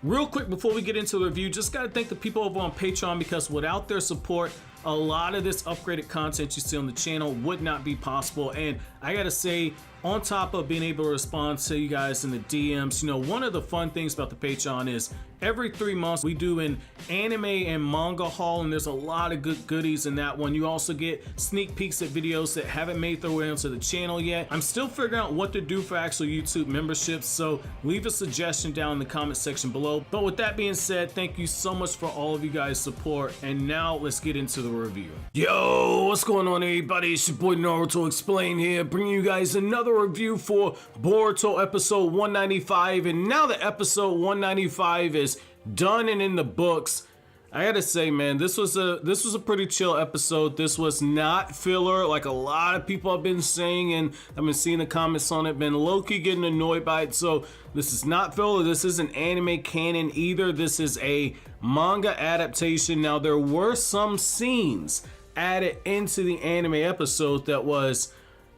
Real quick before we get into the review, just gotta thank the people over on Patreon, because without their support, a lot of this upgraded content you see on the channel would not be possible. And I gotta say, on top of being able to respond to you guys in the DMs, you know, one of the fun things about the Patreon is every 3 months we do an anime and manga haul, and there's a lot of good goodies in that one. You also get sneak peeks at videos that haven't made their way onto the channel yet. I'm still figuring out what to do for actual YouTube memberships, so leave a suggestion down in the comment section below. But with that being said, thank you so much for all of you guys' support, and now let's get into the review. Yo, what's going on everybody? It's your boy Naruto Explain here, bringing you guys another review for Boruto episode 195, and now that episode 195 is done and in the books, I gotta say, man, this was a pretty chill episode. This was not filler like a lot of people have been saying, and I've been seeing the comments on it, been low-key getting annoyed by it. So this is not filler, this isn't anime canon either, this is a manga adaptation. Now there were some scenes added into the anime episode that was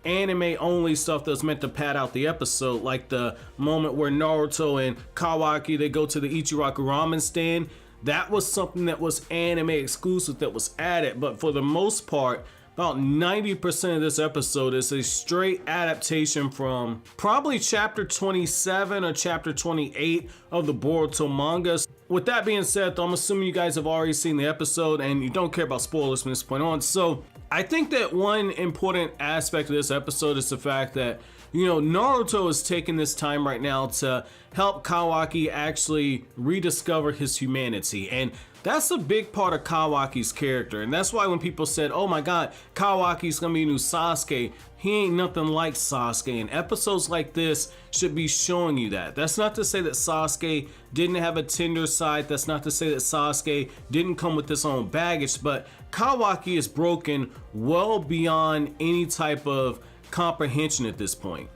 anime only stuff that was meant to pad out the episode, like the moment where Naruto and Kawaki, they go to the Ichiraku ramen stand. That was something that was anime exclusive that was added, but for the most part, about 90% of this episode is a straight adaptation from probably chapter 27 or chapter 28 of the Boruto manga. With that being said, though, I'm assuming you guys have already seen the episode and you don't care about spoilers from this point on. So I think that one important aspect of this episode is the fact that, you know, Naruto is taking this time right now to help Kawaki actually rediscover his humanity, and that's a big part of Kawaki's character. And that's why when people said, oh my god, Kawaki's gonna be a new Sasuke, he ain't nothing like Sasuke, and episodes like this should be showing you that. That's not to say that Sasuke didn't have a tender side, that's not to say that Sasuke didn't come with his own baggage, but Kawaki is broken well beyond any type of comprehension at this point.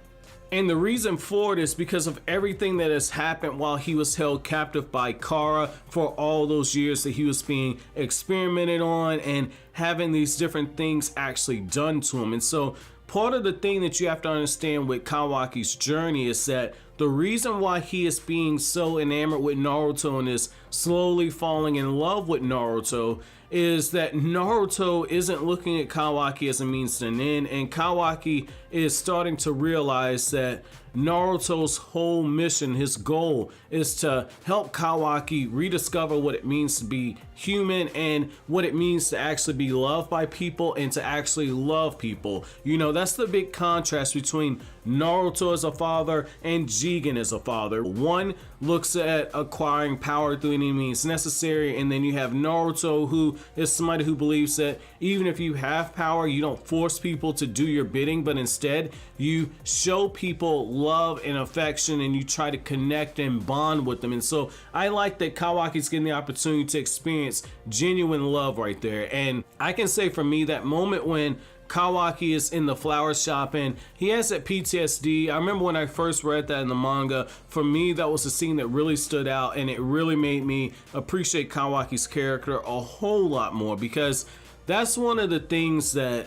And the reason for it is because of everything that has happened while he was held captive by Kara for all those years that he was being experimented on and having these different things actually done to him. And so part of the thing that you have to understand with Kawaki's journey is that the reason why he is being so enamored with Naruto and is slowly falling in love with Naruto is that Naruto isn't looking at Kawaki as a means to an end, and Kawaki is starting to realize that Naruto's whole mission, his goal, is to help Kawaki rediscover what it means to be human and what it means to actually be loved by people and to actually love people. You know, that's the big contrast between Naruto as a father and Jigen as a father. One looks at acquiring power through any means necessary, and then you have Naruto, who is somebody who believes that even if you have power, you don't force people to do your bidding, but instead you show people love and affection and you try to connect and bond with them. And so I like that Kawaki's getting the opportunity to experience genuine love right there. And I can say for me, that moment when Kawaki is in the flower shop and he has that PTSD. I remember when I first read that in the manga, for me that was a scene that really stood out, and it really made me appreciate Kawaki's character a whole lot more, because that's one of the things that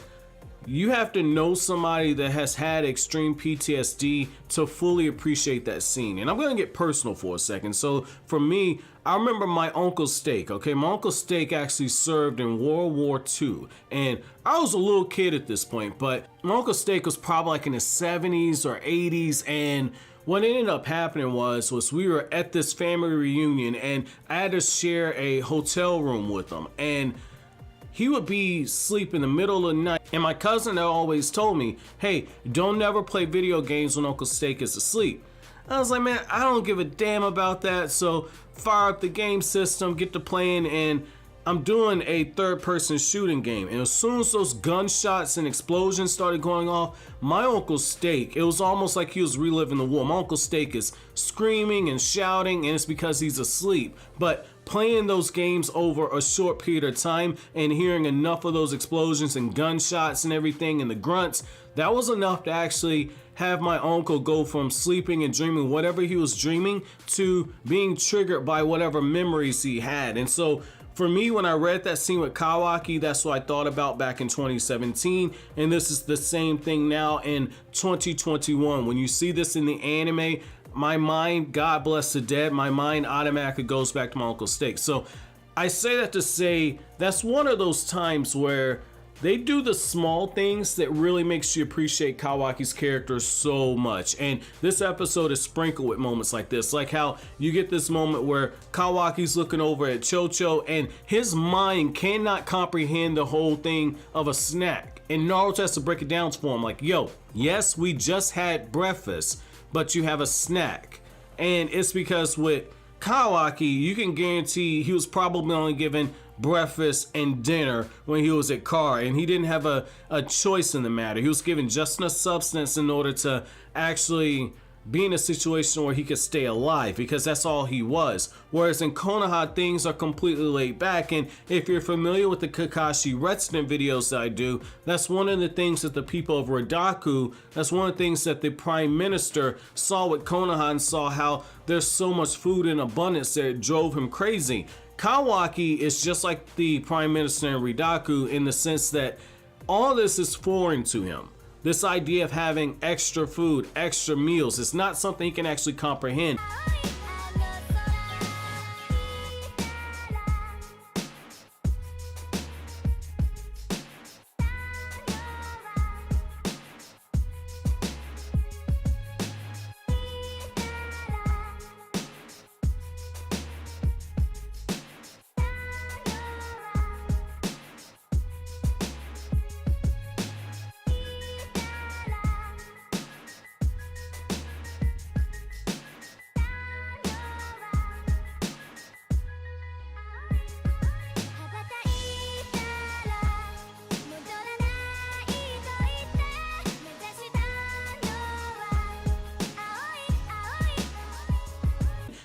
you have to know somebody that has had extreme PTSD to fully appreciate that scene. And I'm gonna get personal for a second. So for me, I remember my Uncle Steak, okay? My Uncle Steak actually served in World War II, and I was a little kid at this point, but my Uncle Steak was probably like in his 70s or 80s, and what ended up happening was we were at this family reunion, and I had to share a hotel room with him, and he would be asleep in the middle of the night, and my cousin always told me, hey, don't never play video games when Uncle Steak is asleep. I was like, man, I don't give a damn about that. So fire up the game system, get to playing, and I'm doing a third-person shooting game. And as soon as those gunshots and explosions started going off, my Uncle Steak, it was almost like he was reliving the war. My Uncle Steak is screaming and shouting, and it's because he's asleep. But playing those games over a short period of time and hearing enough of those explosions and gunshots and everything and the grunts, that was enough to actually have my uncle go from sleeping and dreaming whatever he was dreaming to being triggered by whatever memories he had. And so for me, when I read that scene with Kawaki, that's what I thought about back in 2017, and this is the same thing now in 2021. When you see this in the anime, my mind, God bless the dead, my mind automatically goes back to my Uncle Steak. So I say that to say that's one of those times where they do the small things that really makes you appreciate Kawaki's character so much. And this episode is sprinkled with moments like this. Like how you get this moment where Kawaki's looking over at Chocho and his mind cannot comprehend the whole thing of a snack. And Naruto has to break it down for him like, yo, yes, we just had breakfast, but you have a snack. And it's because with Kawaki, you can guarantee he was probably only given breakfast and dinner when he was at Car, and he didn't have a choice in the matter. He was given just enough substance in order to actually be in a situation where he could stay alive, because that's all he was. Whereas in Konoha, things are completely laid back, and if you're familiar with the Kakashi Resident videos that I do, that's one of the things that the people of Ridaku, that's one of the things that the Prime Minister saw with Konoha and saw how there's so much food in abundance that it drove him crazy. Kawaki is just like the Prime Minister in Ridaku in the sense that all this is foreign to him. This idea of having extra food, extra meals, it's not something he can actually comprehend.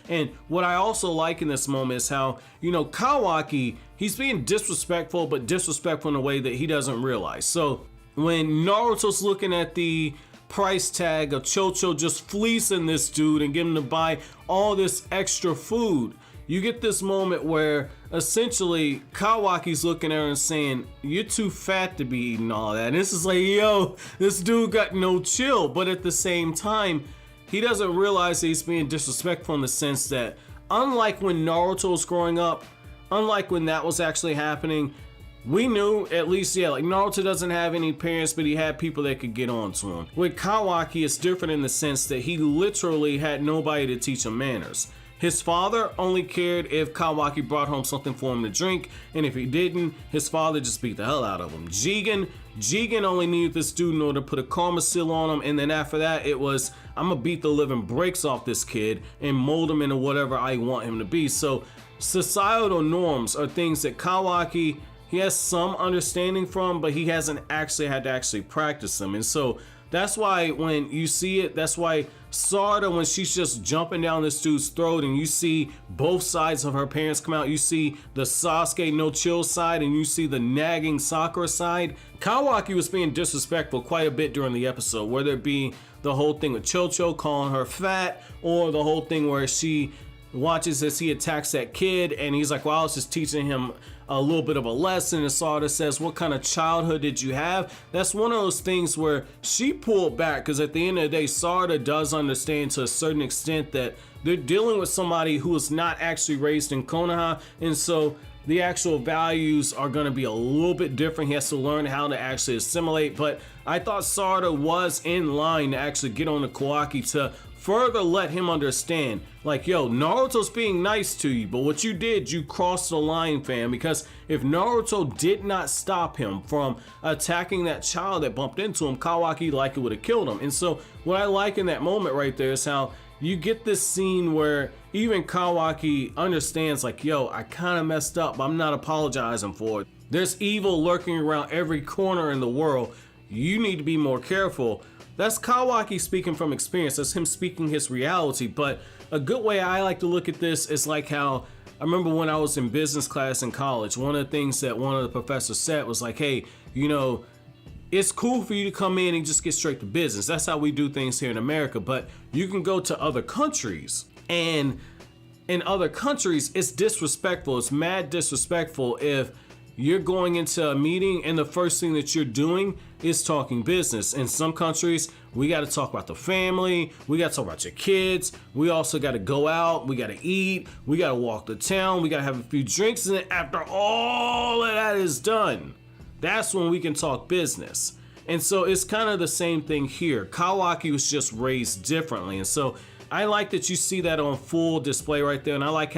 And what I also like in this moment is how, you know, Kawaki, he's being disrespectful, but disrespectful in a way that he doesn't realize. So when Naruto's looking at the price tag of Chocho just fleecing this dude and getting him to buy all this extra food, you get this moment where essentially Kawaki's looking at her and saying, you're too fat to be eating all that. And this is like, yo, this dude got no chill. But at the same time, he doesn't realize that he's being disrespectful in the sense that, unlike when Naruto was growing up, unlike when that was actually happening, we knew, at least, yeah, like Naruto doesn't have any parents, but he had people that could get on to him. With Kawaki, it's different in the sense that he literally had nobody to teach him manners. His father only cared if Kawaki brought home something for him to drink, and if he didn't, his father just beat the hell out of him. Jigen only needed this dude in order to put a karma seal on him, and then after that, it was, I'm gonna beat the living breaks off this kid and mold him into whatever I want him to be. So societal norms are things that Kawaki, he has some understanding from, but he hasn't actually had to actually practice them. And so that's why when you see it, that's why Sarada, when she's just jumping down this dude's throat and you see both sides of her parents come out, you see the Sasuke no chill side and you see the nagging Sakura side. Kawaki was being disrespectful quite a bit during the episode, whether it be the whole thing with Chocho calling her fat, or the whole thing where she watches as he attacks that kid and he's like, well, I was just teaching him a little bit of a lesson, and Sarada says, what kind of childhood did you have? That's one of those things where she pulled back, because at the end of the day, Sarada does understand to a certain extent that they're dealing with somebody who is not actually raised in Konoha, and so the actual values are going to be a little bit different. He has to learn how to actually assimilate, but I thought Sarada was in line to actually get on to Kawaki to further let him understand, like, yo, Naruto's being nice to you, but what you did, you crossed the line, fam, because if Naruto did not stop him from attacking that child that bumped into him, Kawaki likely would have killed him. And so what I like in that moment right there is how you get this scene where even Kawaki understands, like, yo, I kind of messed up, but I'm not apologizing for it. There's evil lurking around every corner in the world. You need to be more careful. That's Kawaki speaking from experience. That's him speaking his reality. But a good way I like to look at this is like how I remember when I was in business class in college, one of the things that one of the professors said was like, hey, you know, it's cool for you to come in and just get straight to business. That's how we do things here in America. But you can go to other countries, and in other countries, it's disrespectful. It's mad disrespectful if you're going into a meeting and the first thing that you're doing is talking business. In some countries, we got to talk about the family, we got to talk about your kids, we also got to go out, we got to eat, we got to walk the town, we got to have a few drinks, and then after all of that is done, that's when we can talk business. And so it's kind of the same thing here. Kawaki was just raised differently, and so I like that you see that on full display right there. And I like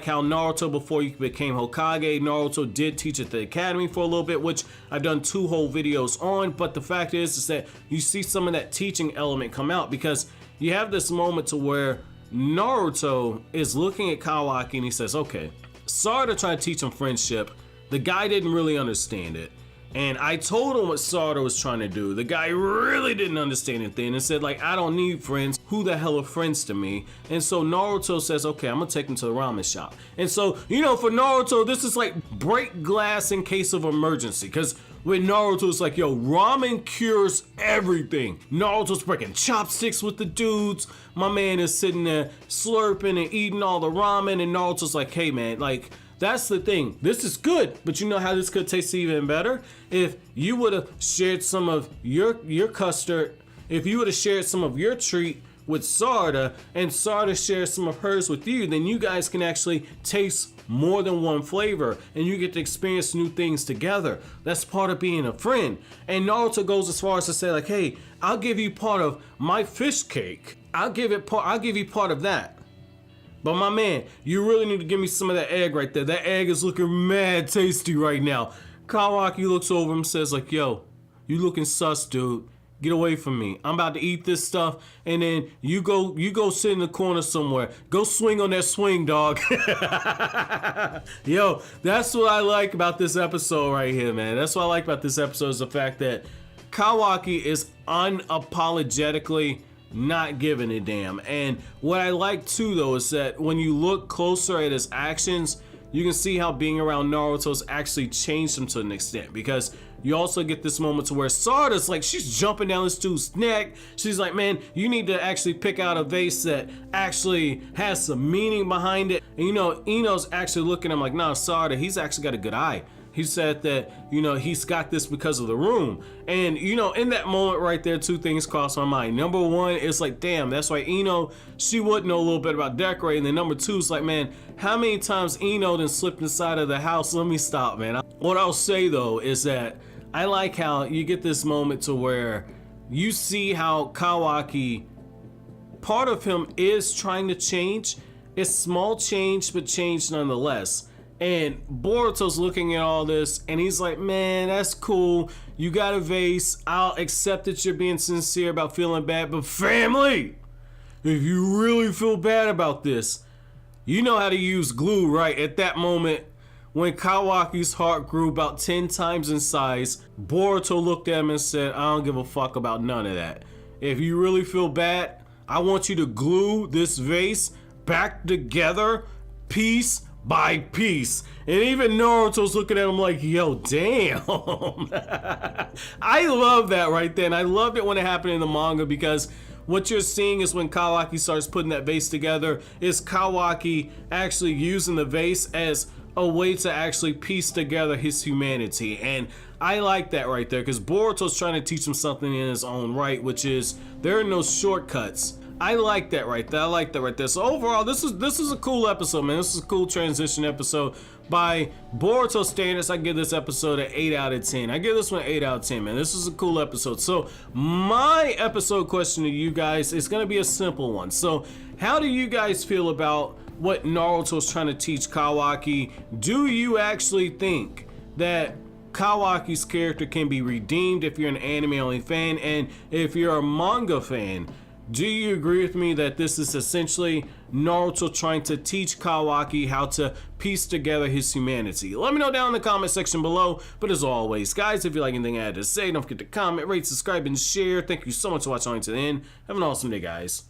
how Naruto, before he became Hokage, Naruto did teach at the academy for a little bit, which I've done 2 whole videos on. But the fact is that you see some of that teaching element come out, because you have this moment to where Naruto is looking at Kawaki and he says, okay, Sarada tried to teach him friendship. The guy didn't really understand it. And I told him what Sarada was trying to do. The guy really didn't understand it then and said, like, I don't need friends. Who the hell are friends to me? And so Naruto says, okay, I'm gonna take him to the ramen shop. And so, you know, for Naruto, this is like break glass in case of emergency. Because with Naruto, it's like, yo, ramen cures everything. Naruto's breaking chopsticks with the dudes. My man is sitting there slurping and eating all the ramen. And Naruto's like, hey, man, like, that's the thing. This is good, but you know how this could taste even better? If you would have shared some of your custard, if you would have shared some of your treat with Sarada, and Sarada shares some of hers with you, then you guys can actually taste more than one flavor, and you get to experience new things together. That's part of being a friend. And Naruto goes as far as to say, like, hey, I'll give you part of my fish cake. I'll give you part of that. But my man, you really need to give me some of that egg right there. That egg is looking mad tasty right now. Kawaki looks over and says, like, yo, you looking sus, dude. Get away from me. I'm about to eat this stuff, and then you go sit in the corner somewhere. Go swing on that swing, dog. Yo, that's what I like about this episode right here, man. That's what I like about this episode, is the fact that Kawaki is unapologetically not giving a damn. And what I like too, though, is that when you look closer at his actions, you can see how being around Naruto's actually changed him to an extent, because you also get this moment to where Sarada's like, she's jumping down this dude's neck. She's like, man, you need to actually pick out a vase that actually has some meaning behind it. And you know, Ino's actually looking at him like, nah, Sarada, he's actually got a good eye. He said that, you know, he's got this because of the room. And, you know, in that moment right there, 2 things crossed my mind. Number 1, it's like, damn, that's why Ino, she would know a little bit about decorating. And then number 2 is like, man, how many times Ino done slipped inside of the house? Let me stop, man. What I'll say, though, is that I like how you get this moment to where you see how Kawaki, part of him is trying to change. It's small change, but change nonetheless. And Boruto's looking at all this, and he's like, man, that's cool. You got a vase. I'll accept that you're being sincere about feeling bad, but family, if you really feel bad about this, you know how to use glue, right? At that moment, when Kawaki's heart grew about 10 times in size, Boruto looked at him and said, I don't give a fuck about none of that. If you really feel bad, I want you to glue this vase back together, piece by piece. And even Naruto's looking at him like, yo, damn. I love that right there. And I loved it when it happened in the manga, because what you're seeing is when Kawaki starts putting that vase together, is Kawaki actually using the vase as a way to actually piece together his humanity. And I like that right there, because Boruto's trying to teach him something in his own right, which is there are no shortcuts. I like that right there. I like that right there. So overall, this is a cool episode, man. This is a cool transition episode. By Boruto standards, I give this episode an 8 out of 10. I give this one an 8 out of 10, man. This is a cool episode. So my episode question to you guys is going to be a simple one. So how do you guys feel about what Naruto's trying to teach Kawaki? Do you actually think that Kawaki's character can be redeemed if you're an anime-only fan? And if you're a manga fan, do you agree with me that this is essentially Naruto trying to teach Kawaki how to piece together his humanity? Let me know down in the comment section below. But as always, guys, if you like anything I had to say, don't forget to comment, rate, subscribe, and share. Thank you so much for watching to the end. Have an awesome day, guys.